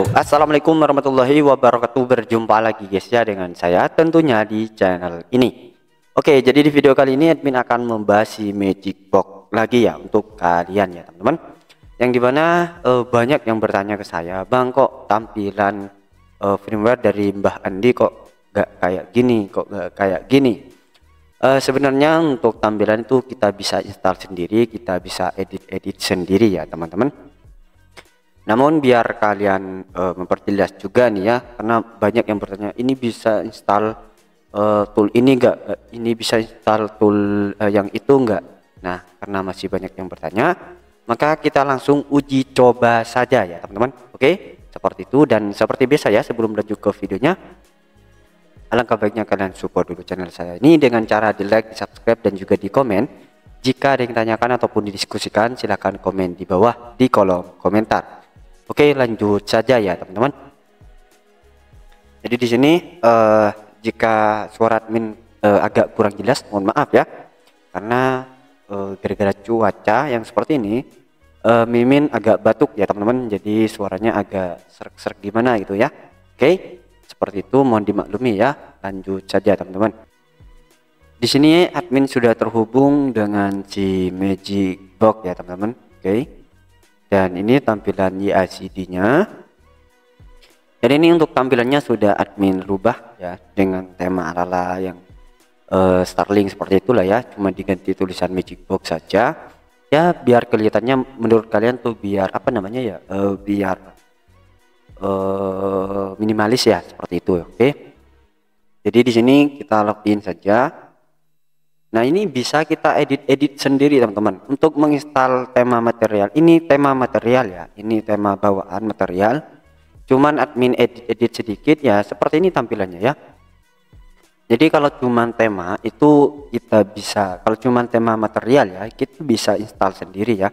Assalamualaikum warahmatullahi wabarakatuh. Berjumpa lagi guys ya dengan saya tentunya di channel ini. Oke, jadi di video kali ini admin akan membahas si Magic Box lagi ya untuk kalian ya teman-teman. Yang dimana banyak yang bertanya ke saya, Bang, kok tampilan firmware dari Mbah Andi kok gak kayak gini, kok gak kayak gini. Sebenarnya untuk tampilan itu kita bisa install sendiri, kita bisa edit sendiri ya teman-teman. Namun biar kalian memperjelas juga nih ya, karena banyak yang bertanya, ini bisa install tool ini enggak, ini bisa install tool yang itu enggak. Nah, karena masih banyak yang bertanya, maka kita langsung uji coba saja ya teman-teman. Oke, seperti itu. Dan seperti biasa ya, sebelum lanjut ke videonya, alangkah baiknya kalian support dulu channel saya ini dengan cara di like, di subscribe, dan juga di komen. Jika ada yang ditanyakan ataupun didiskusikan, silahkan komen di bawah di kolom komentar. Oke, lanjut saja ya teman-teman. Jadi di sini jika suara admin agak kurang jelas, mohon maaf ya, karena gara-gara cuaca yang seperti ini, Mimin agak batuk ya teman-teman, jadi suaranya agak serak-serak gimana gitu ya. Oke, seperti itu, mohon dimaklumi ya. Lanjut saja teman-teman. Di sini admin sudah terhubung dengan si Magic Box ya teman-teman. Oke. Dan ini tampilan YACD-nya. Dan ini untuk tampilannya sudah admin rubah ya dengan tema ala-ala yang Starlink seperti itulah ya. Cuma diganti tulisan Magic Box saja. Ya biar kelihatannya menurut kalian tuh biar apa namanya ya, biar minimalis ya seperti itu. Oke. Jadi di sini kita login saja. Nah, ini bisa kita edit sendiri teman-teman. Untuk menginstal tema material, ini tema material ya, ini tema bawaan material. Cuman admin edit sedikit ya, seperti ini tampilannya ya. Jadi kalau cuman tema itu kita bisa, kalau cuman tema material ya, kita bisa install sendiri ya.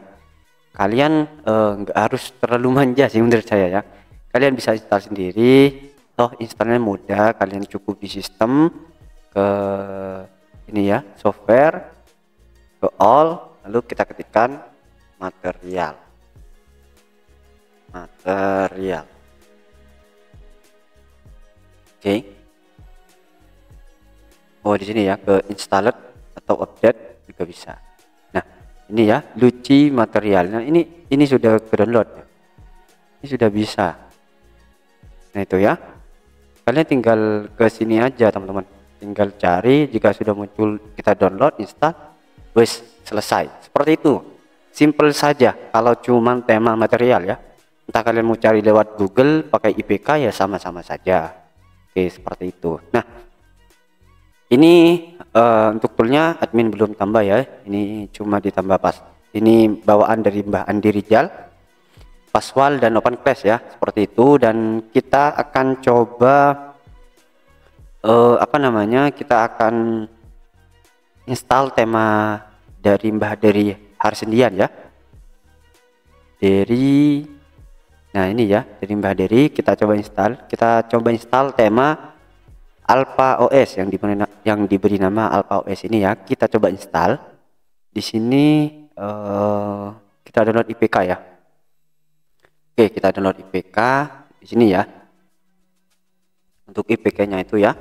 Kalian nggak harus terlalu manja sih menurut saya ya. Kalian bisa install sendiri, toh installnya mudah. Kalian cukup di sistem ke ini ya, software, ke all, lalu kita ketikkan material. Oke. Oh, di sini ya, ke installed atau update juga bisa. Nah, ini ya, Luci material. Nah, ini sudah ke download ya. Ini sudah bisa. Nah, itu ya. Kalian tinggal ke sini aja teman-teman. Tinggal cari, jika sudah muncul kita download, install, wes selesai. Seperti itu, simple saja. Kalau cuman tema material ya, entah kalian mau cari lewat Google pakai IPK ya sama-sama saja. Oke, seperti itu. Nah, ini untuk toolnya admin belum tambah ya, ini cuma ditambah pas. Ini bawaan dari Mbah Andi Rijal, Paswal dan Open Class ya, seperti itu. Dan kita akan coba kita akan install tema dari Mbah dari Harsendian ya, nah ini ya, dari Mbah Dari. Kita coba install tema Alpha OS yang diberi nama Alpha OS ini ya. Kita coba install di sini. Kita download IPK ya. Oke, kita download IPK di sini ya. Untuk IPK-nya itu ya,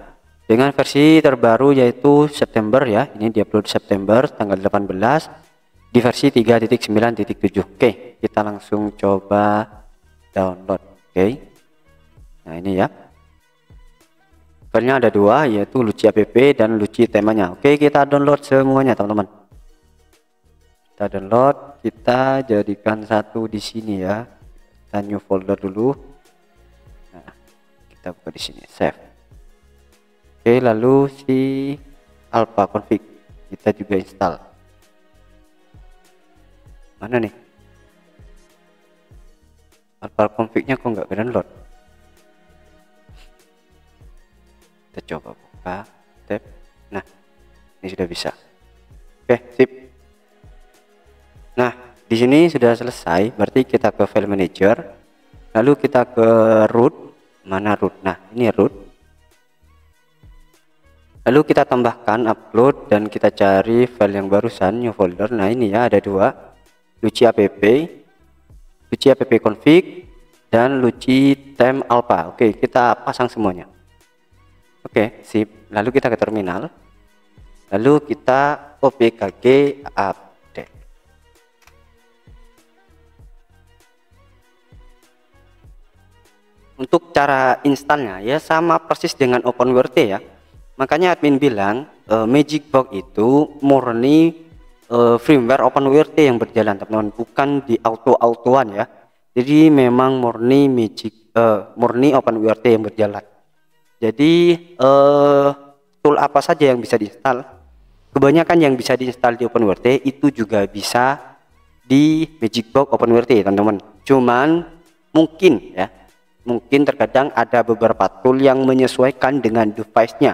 dengan versi terbaru yaitu September ya. Ini diupload September tanggal 18 di versi 3.9.7. Oke, kita langsung coba download. Oke. Nah, ini ya. Filenya ada dua, yaitu Luci app dan Luci temanya. Oke, kita download semuanya teman-teman. Kita download, kita jadikan satu di sini ya. Kita new folder dulu. Nah, kita buka di sini, save. Oke, lalu si alpha config kita juga install. Mana nih alpha confignya, kok nggak download? Kita coba buka tab. Nah, ini sudah bisa. Oke, sip. Nah, di sini sudah selesai, berarti kita ke file manager, lalu kita ke root. Mana root? Nah, ini root. Lalu kita tambahkan upload dan kita cari file yang barusan, new folder. Nah, ini ya, ada dua, Luci app config, dan Luci Tem Alpha. Oke, kita pasang semuanya. Oke, sip. Lalu kita ke terminal. Lalu kita OPKG update. Untuk cara installnya ya sama persis dengan OpenWrt ya. Makanya admin bilang Magic Box itu murni firmware OpenWrt yang berjalan, teman-teman, bukan di auto-autoan ya. Jadi memang murni murni OpenWrt yang berjalan. Jadi tool apa saja yang bisa diinstal? Kebanyakan yang bisa diinstal di OpenWrt itu juga bisa di Magic Box OpenWrt, teman-teman. Cuman mungkin ya, mungkin terkadang ada beberapa tool yang menyesuaikan dengan device-nya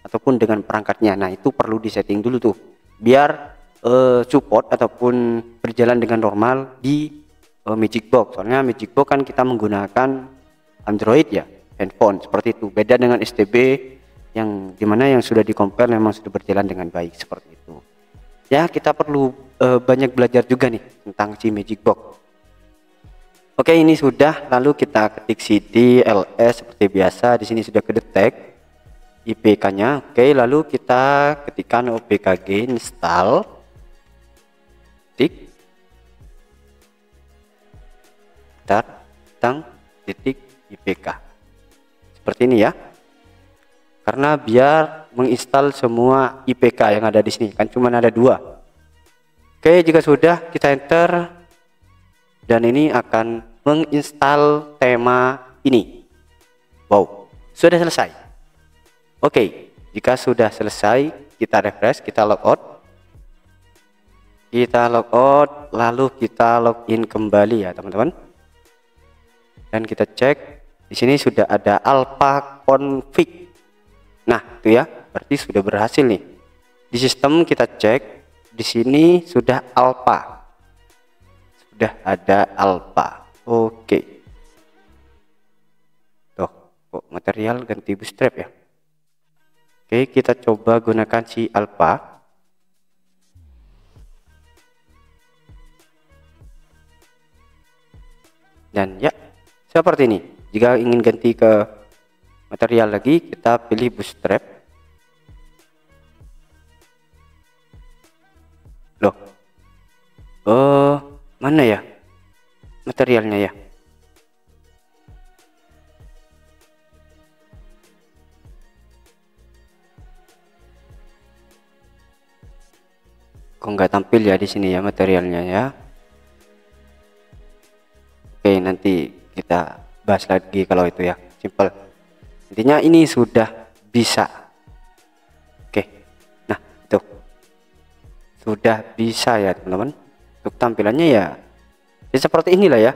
ataupun dengan perangkatnya. Nah, itu perlu disetting dulu tuh biar support ataupun berjalan dengan normal di Magic Box. Soalnya Magic Box kan kita menggunakan Android ya, handphone, seperti itu. Beda dengan STB yang dimana yang sudah di-compare memang sudah berjalan dengan baik, seperti itu. Ya, kita perlu banyak belajar juga nih tentang si Magic Box. Oke, ini sudah. Lalu kita ketik cd ls seperti biasa. Di sini sudah kedetek IPK-nya. Oke, lalu kita ketikkan OPKG install. Titik. Titik IPK. Seperti ini ya. Karena biar menginstal semua IPK yang ada di sini, kan cuma ada 2. Oke, jika sudah kita enter dan ini akan menginstal tema ini. Wow, sudah selesai. Oke, jika sudah selesai kita refresh, kita logout. Kita logout lalu kita login kembali ya, teman-teman. Dan kita cek di sini sudah ada alpha config. Nah, itu ya, berarti sudah berhasil nih. Di sistem kita cek, di sini sudah alpha. Sudah ada alpha. Oke. Tuh, kok material ganti bootstrap ya? Oke, kita coba gunakan si alpha. Dan ya, seperti ini. Jika ingin ganti ke material lagi, kita pilih bootstrap. Loh, mana ya materialnya ya? Kok nggak tampil ya di sini ya materialnya ya? Oke, nanti kita bahas lagi kalau itu ya, simple. Intinya ini sudah bisa. Oke, nah itu sudah bisa ya, teman-teman. Untuk tampilannya ya seperti inilah ya.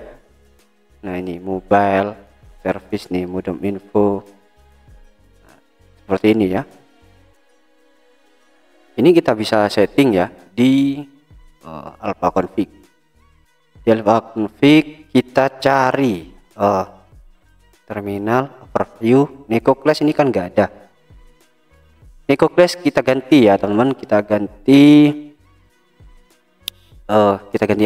Nah, ini mobile service nih, modem info. Nah, seperti ini ya. Ini kita bisa setting ya di alpha config. Di alpha config kita cari terminal overview. Neko Class ini kan nggak ada. Neko Class kita ganti ya, teman-teman. Kita ganti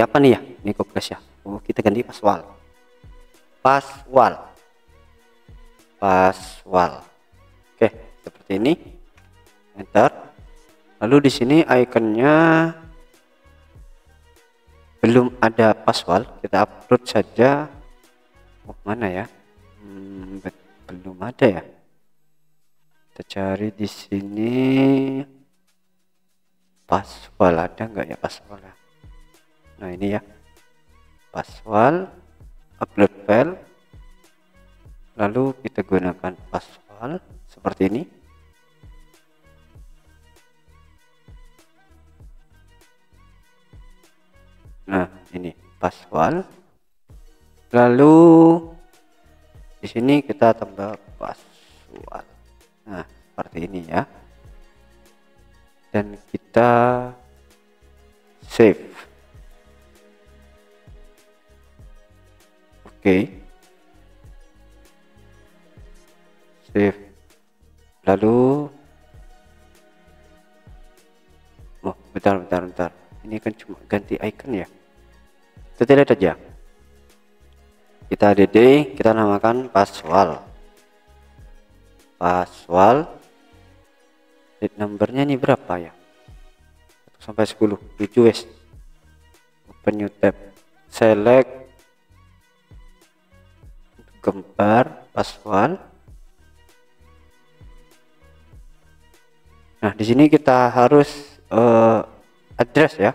apa nih ya? Neko Class ya. Oh, kita ganti Paswal. Oke, seperti ini. Enter. Lalu di sini ikonnya belum ada Paswal. Kita upload saja. Oh, mana ya? Belum ada ya. Kita cari di sini Paswal, ada nggak ya Paswal ya? Nah, ini ya Paswal, upload file, lalu kita gunakan Paswal seperti ini. Nah, ini Paswal, lalu di sini kita tambah Paswal. Nah, seperti ini ya. Dan kita save. Oke. Save. Lalu bentar. Ini kan cuma ganti icon ya. Kita lihat aja. kita add, kita namakan password. Read numbernya ini berapa ya? 1 sampai 10, 7 wes. Open new tab, select gambar password. Nah, di sini kita harus address ya.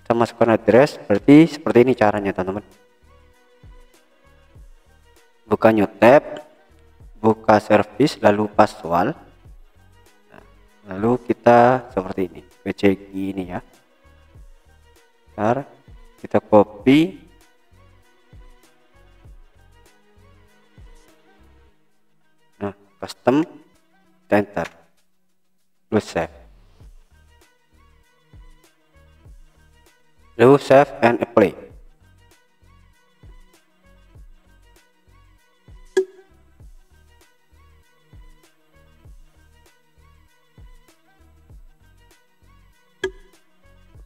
Kita masukkan address, berarti seperti ini caranya teman-teman. Buka new tab, buka service, lalu password. Nah, lalu kita seperti ini, PCG ini ya. Ntar kita copy, nah custom, enter, lalu save. Lalu save and apply.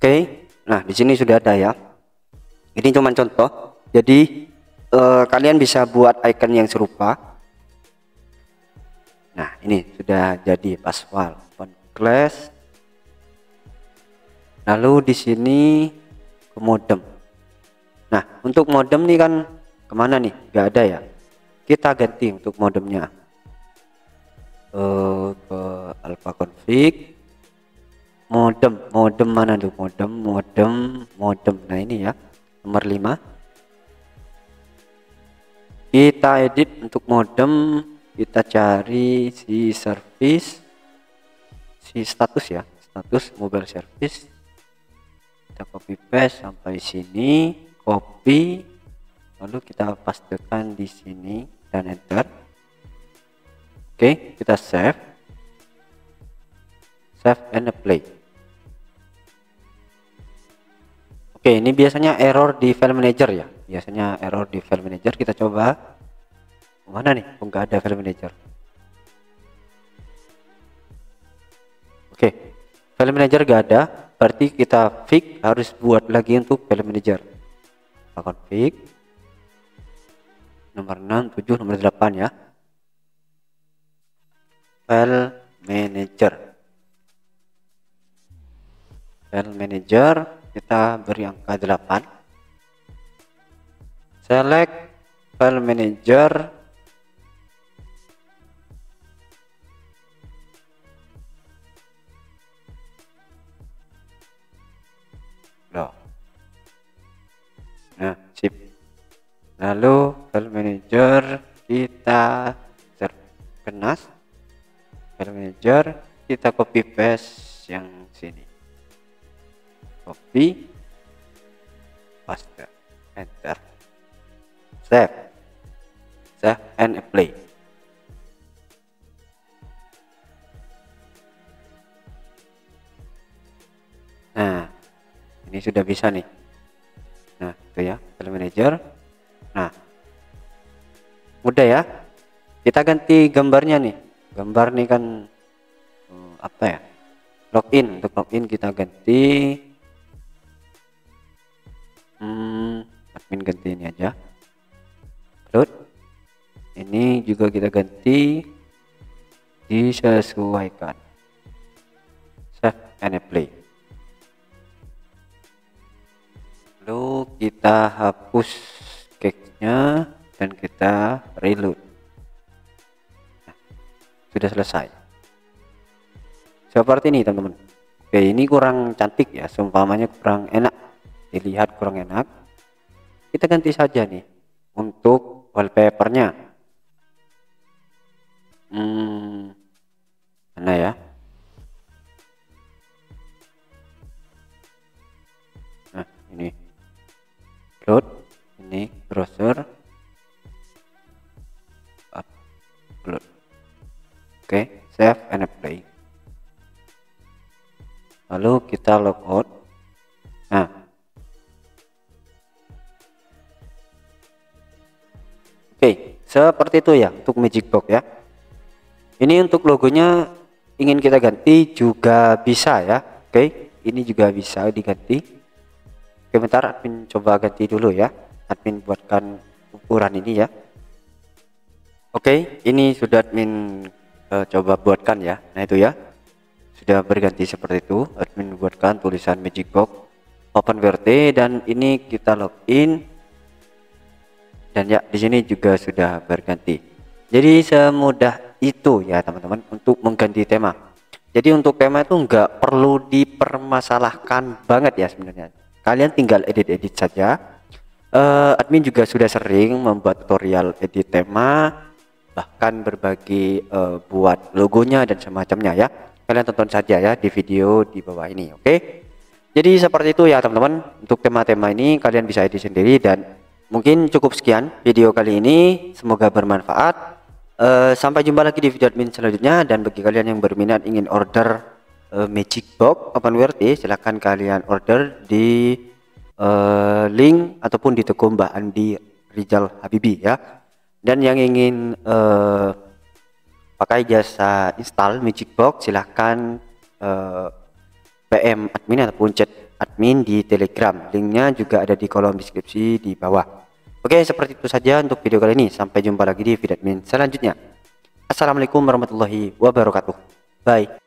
Oke, nah di sini sudah ada ya. Ini cuma contoh. Jadi kalian bisa buat icon yang serupa. Nah, ini sudah jadi password. Open class. Lalu di sini ke modem. Nah, untuk modem nih kan kemana nih? Gak ada ya. Kita ganti untuk modemnya. Ke alpha config. Modem mana tuh? Modem. Nah, ini ya. Nomor 5. Kita edit untuk modem, kita cari si service, si status ya, status mobile service. Kita copy paste sampai sini, copy, lalu kita pastekan di sini dan enter. Oke, kita save and apply. Oke, ini biasanya error di file manager ya. Biasanya error di file manager. Kita coba mana nih? Oh, nggak ada file manager. Oke, file manager nggak ada. Berarti kita fix harus buat lagi untuk file manager. Config nomor 6, 7, nomor 8 ya. File manager. Kita beri angka 8. Select file manager. Nah, sip. Lalu file manager kita kenas. File manager kita copy paste yang sini. Copy, paste, enter, save and apply. Nah, ini sudah bisa nih. Nah, itu ya file manager. Nah, mudah ya. Kita ganti gambarnya nih. Gambar nih kan apa ya? Login. Untuk login kita ganti. Admin ganti ini aja. Upload. Ini juga kita ganti, disesuaikan. Save and apply. Lalu kita hapus cache-nya dan kita reload. Nah, sudah selesai. Seperti ini teman-teman. Oke, ini kurang cantik ya, seumpamanya kurang enak dilihat, kurang enak. Kita ganti saja nih untuk wallpapernya. Mana ya? Nah, ini upload, ini browser, upload. Oke, save and apply. Lalu kita logout. Nah, oke, seperti itu ya untuk Magic Box ya. Ini untuk logonya ingin kita ganti juga bisa ya. Oke, ini juga bisa diganti. Oke, bentar admin coba ganti dulu ya. Admin buatkan ukuran ini ya. Oke, ini sudah admin coba buatkan ya. Nah itu ya, sudah berganti seperti itu. Admin buatkan tulisan Magic Box OpenWrt dan ini kita login. Dan ya di sini juga sudah berganti. Jadi semudah itu ya teman-teman untuk mengganti tema. Jadi untuk tema itu nggak perlu dipermasalahkan banget ya sebenarnya. Kalian tinggal edit-edit saja. Admin juga sudah sering membuat tutorial edit tema, bahkan berbagi buat logonya dan semacamnya ya. Kalian tonton saja ya di video di bawah ini, oke? Jadi seperti itu ya teman-teman. Untuk tema-tema ini kalian bisa edit sendiri dan mungkin cukup sekian video kali ini. Semoga bermanfaat. Sampai jumpa lagi di video admin selanjutnya. Dan bagi kalian yang berminat ingin order Magic Box OpenWrt, silahkan kalian order di link ataupun di toko Mbah Andi Rizal Habibi ya. Dan yang ingin pakai jasa install Magic Box, silahkan PM admin ataupun chat admin di Telegram. Linknya juga ada di kolom deskripsi di bawah. Oke, seperti itu saja untuk video kali ini. Sampai jumpa lagi di video admin selanjutnya. Assalamualaikum warahmatullahi wabarakatuh. Bye.